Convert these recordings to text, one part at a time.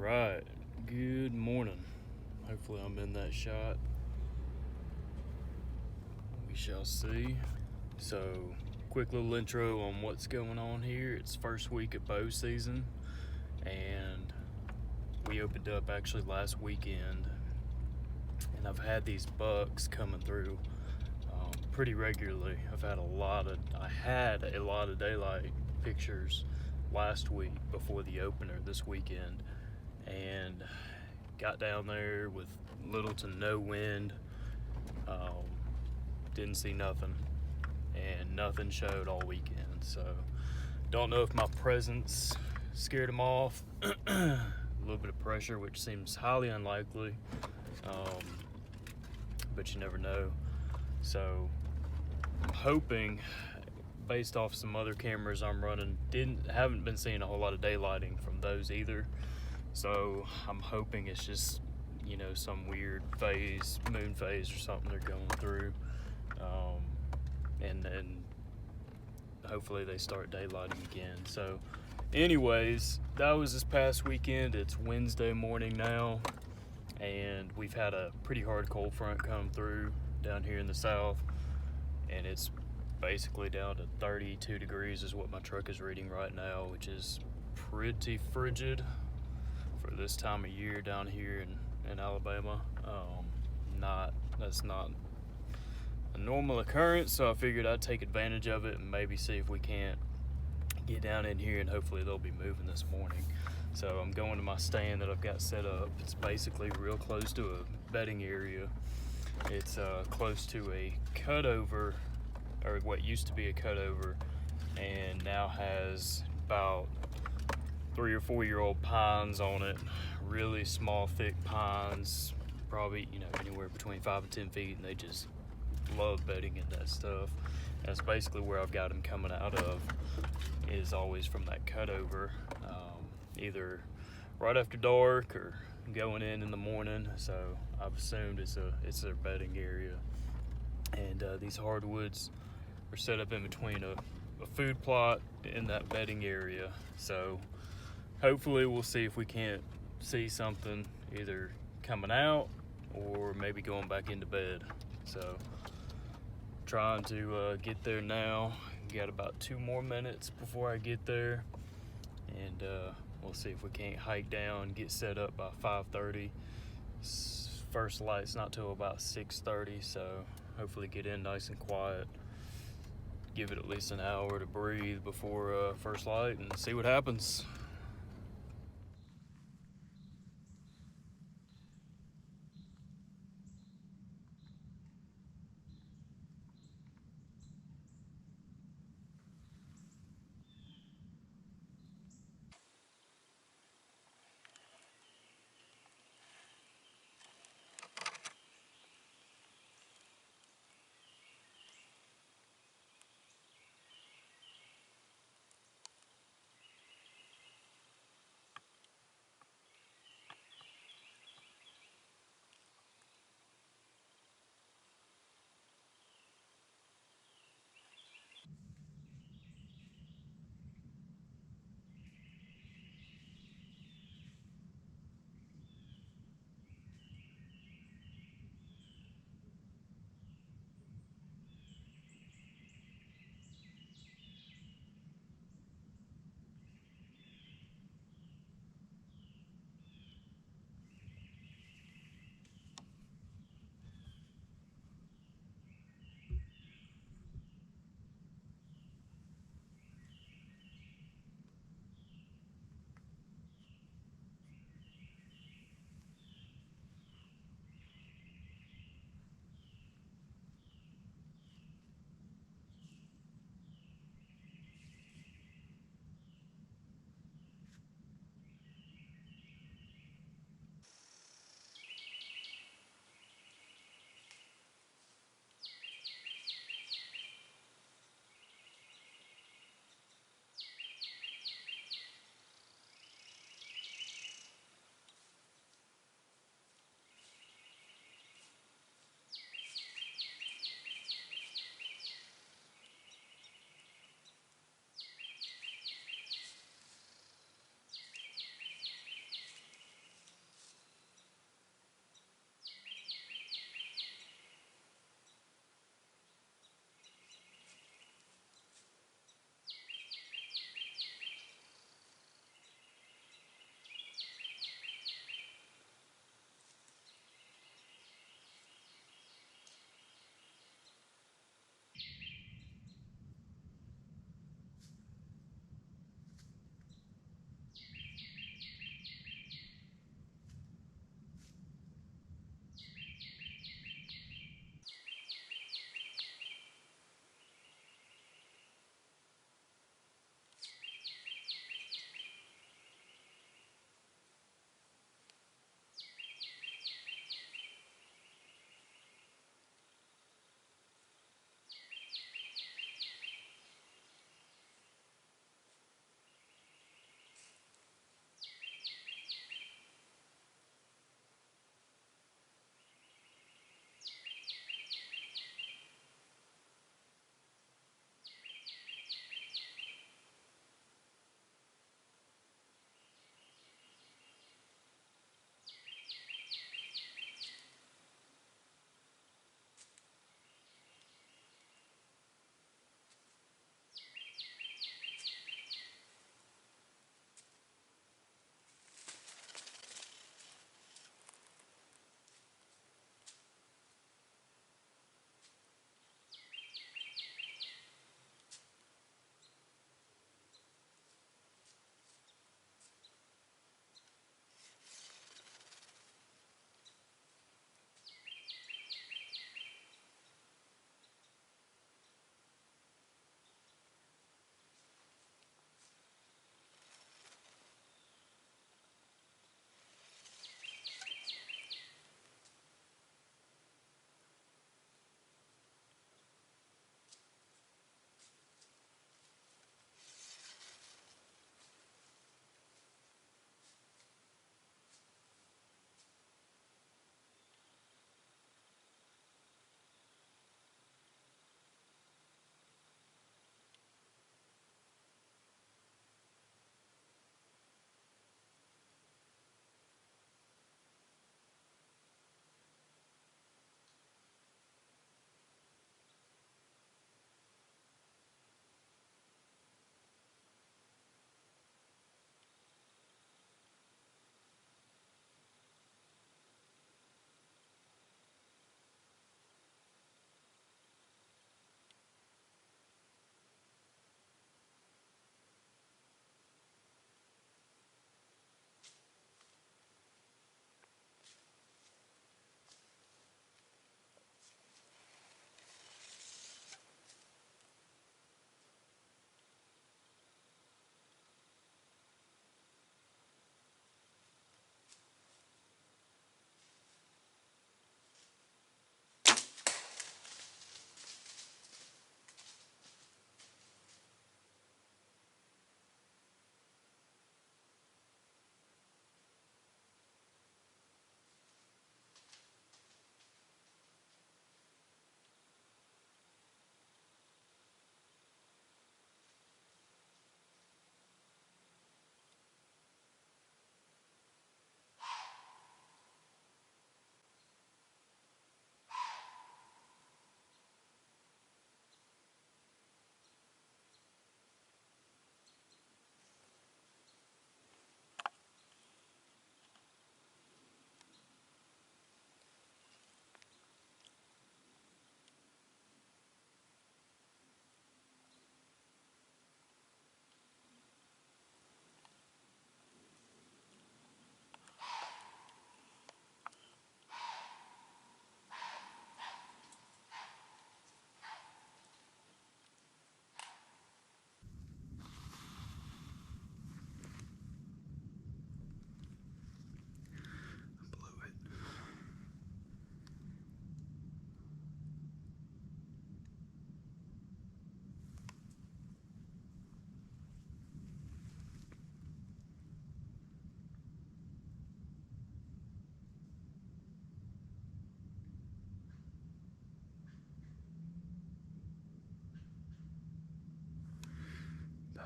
Alright, good morning. Hopefully I'm in that shot. We shall see. So, quick little intro on what's going on here. It's first week of bow season, and we opened up actually last weekend, and I've had these bucks coming through pretty regularly. I had a lot of daylight pictures last week before the opener this weekend, and got down there with little to no wind. Didn't see nothing, and nothing showed all weekend. So don't know if my presence scared them off. A little bit of pressure, which seems highly unlikely, but you never know. So I'm hoping, based off some other cameras I'm running, haven't been seeing a whole lot of daylighting from those either. So I'm hoping it's just, some weird moon phase or something they're going through. And then hopefully they start daylighting again. So anyways, that was this past weekend. It's Wednesday morning now, and we've had a pretty hard cold front come through down here in the south, and it's basically down to 32 degrees is what my truck is reading right now, which is pretty frigid for this time of year down here in Alabama. That's not a normal occurrence, so I figured I'd take advantage of it and maybe see if we can't get down in here, and hopefully they'll be moving this morning. So I'm going to my stand that I've got set up. It's basically real close to a bedding area. It's close to a cutover, or what used to be a cutover, and now has about 3 or 4 year old pines on it. Really small, thick pines, probably anywhere between 5 and 10 feet, and they just love bedding in that stuff. And that's basically where I've got them coming out of, is always from that cutover, either right after dark or going in the morning. So I've assumed it's their bedding area. And these hardwoods are set up in between a food plot in that bedding area. So hopefully we'll see if we can't see something either coming out or maybe going back into bed. So trying to get there now. Got about 2 more minutes before I get there, and we'll see if we can't hike down, get set up by 5:30. First light's not till about 6:30, so hopefully get in nice and quiet, give it at least an hour to breathe before first light, and see what happens.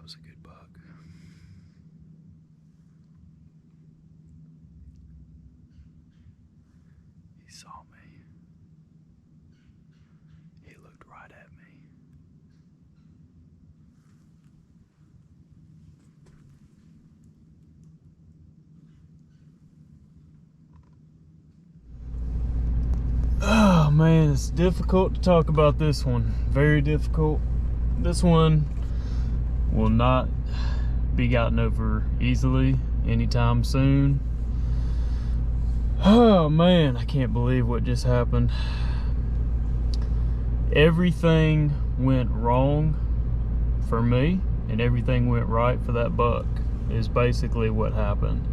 that was a good buck. He saw me. He looked right at me. Oh man, it's difficult to talk about this one. Very difficult. This one will not be gotten over easily anytime soon. Oh man, I can't believe what just happened. Everything went wrong for me and everything went right for that buck is basically what happened.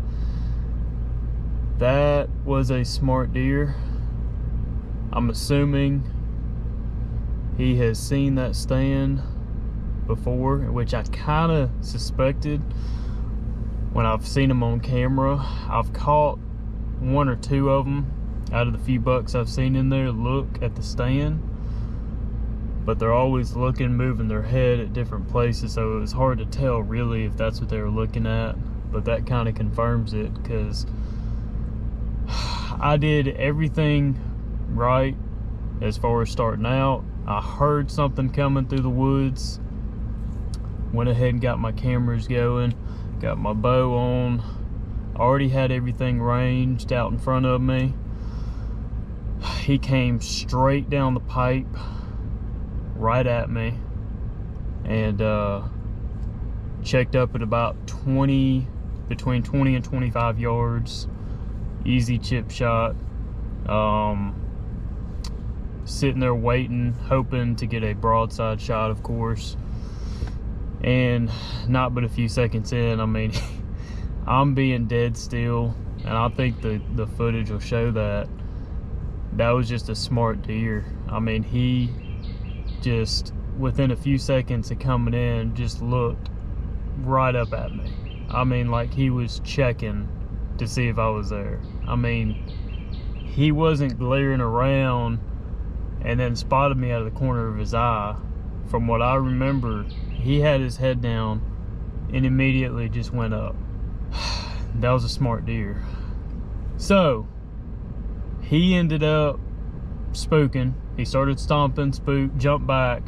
That was a smart deer. I'm assuming he has seen that stand before, which I kind of suspected when I've seen him on camera. I've caught one or two of them out of the few bucks I've seen in there look at the stand, but they're always looking, moving their head at different places, so it was hard to tell really if that's what they were looking at. But that kind of confirms it, because I did everything right as far as starting out. I heard something coming through the woods, went ahead and got my cameras going, got my bow on, already had everything ranged out in front of me. He came straight down the pipe right at me, and checked up at about between 20 and 25 yards, easy chip shot. Sitting there waiting, hoping to get a broadside shot, of course. And not but a few seconds in, I mean, I'm being dead still, and I think the footage will show that. That was just a smart deer. I mean, he just, within a few seconds of coming in, just looked right up at me. I mean, like he was checking to see if I was there. I mean, he wasn't glaring around and then spotted me out of the corner of his eye. From what I remember, he had his head down and immediately just went up. That was a smart deer. So he ended up spooking. He started stomping, spooked, jumped back.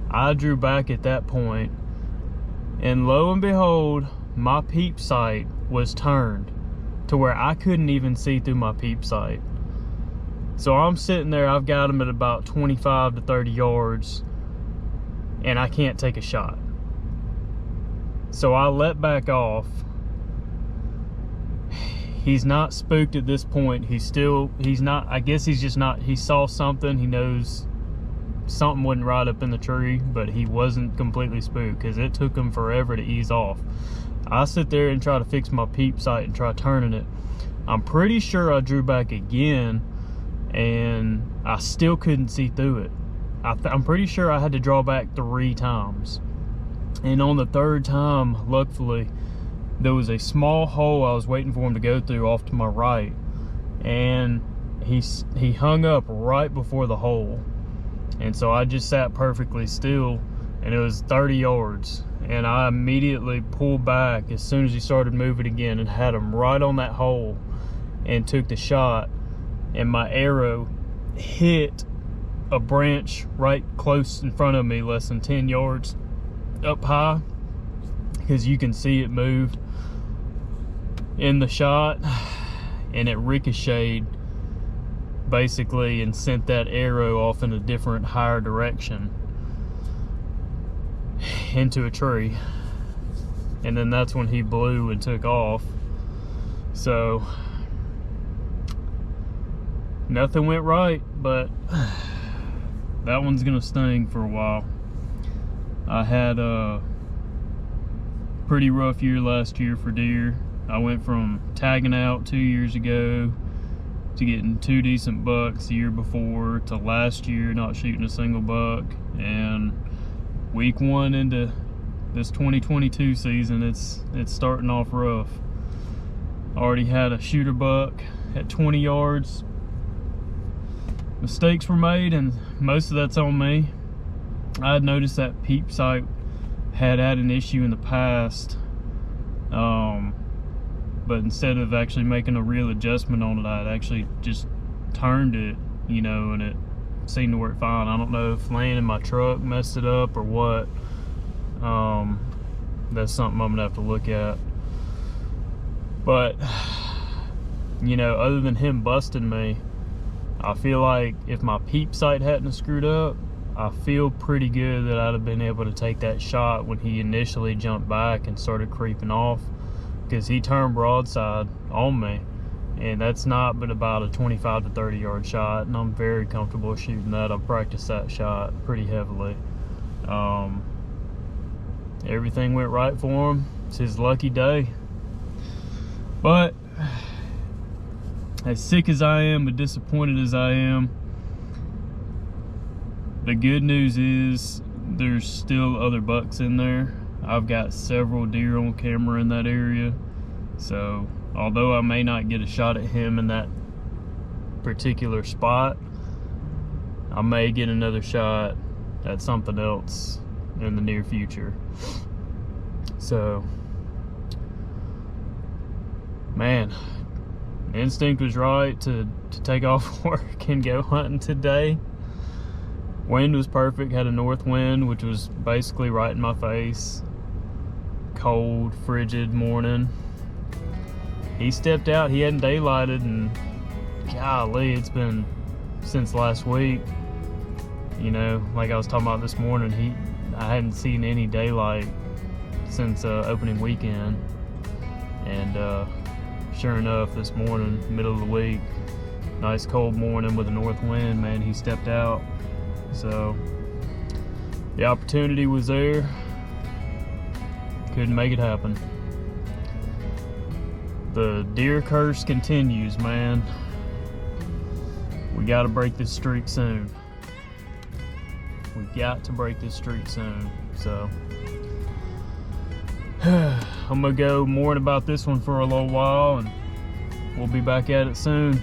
I drew back at that point, and lo and behold, my peep sight was turned to where I couldn't even see through my peep sight. So I'm sitting there, I've got him at about 25 to 30 yards, and I can't take a shot. So I let back off. He's not spooked at this point. He's not, I guess he's just not, he saw something, he knows something wasn't right up in the tree, but he wasn't completely spooked, because it took him forever to ease off. I sit there and try to fix my peep sight and try turning it. I'm pretty sure I drew back again, and I still couldn't see through it. I'm pretty sure I had to draw back 3 times. And on the 3rd time, luckily, there was a small hole I was waiting for him to go through off to my right, and he hung up right before the hole. And so I just sat perfectly still, and it was 30 yards, and I immediately pulled back as soon as he started moving again and had him right on that hole and took the shot. And my arrow hit a branch right close in front of me, less than 10 yards up high, because you can see it moved in the shot, and it ricocheted basically and sent that arrow off in a different, higher direction into a tree. And then that's when he blew and took off. So nothing went right, but that one's gonna sting for a while. I had a pretty rough year last year for deer. I went from tagging out 2 years ago to getting 2 decent bucks the year before, to last year not shooting a single buck, and week 1 into this 2022 season, it's starting off rough. Already had a shooter buck at 20 yards. Mistakes were made, and most of that's on me. I had noticed that peep sight had an issue in the past, but instead of actually making a real adjustment on it, I'd actually just turned it, you know, and it seemed to work fine. I don't know if laying in my truck messed it up or what. That's something I'm gonna have to look at. But, you know, other than him busting me, I feel like if my Peep sight hadn't screwed up, I feel pretty good that I'd have been able to take that shot when he initially jumped back and started creeping off, because he turned broadside on me, and that's not but about a 25 to 30 yard shot, and I'm very comfortable shooting that. I've practiced that shot pretty heavily. Everything went right for him. It's his lucky day. But as sick as I am, but disappointed as I am, the good news is there's still other bucks in there. I've got several deer on camera in that area. So although I may not get a shot at him in that particular spot, I may get another shot at something else in the near future. So, man, instinct was right to take off work and go hunting today. Wind was perfect, had a north wind, which was basically right in my face. Cold, frigid morning. He stepped out, he hadn't daylighted, and golly, it's been since last week. You know, like I was talking about this morning, I hadn't seen any daylight since opening weekend. And sure enough, this morning, middle of the week, nice cold morning with a north wind, man, he stepped out. So the opportunity was there, couldn't make it happen. The deer curse continues, man. We got to break this streak soon. We got to break this streak soon. So I'm gonna go mourn about this one for a little while, and we'll be back at it soon.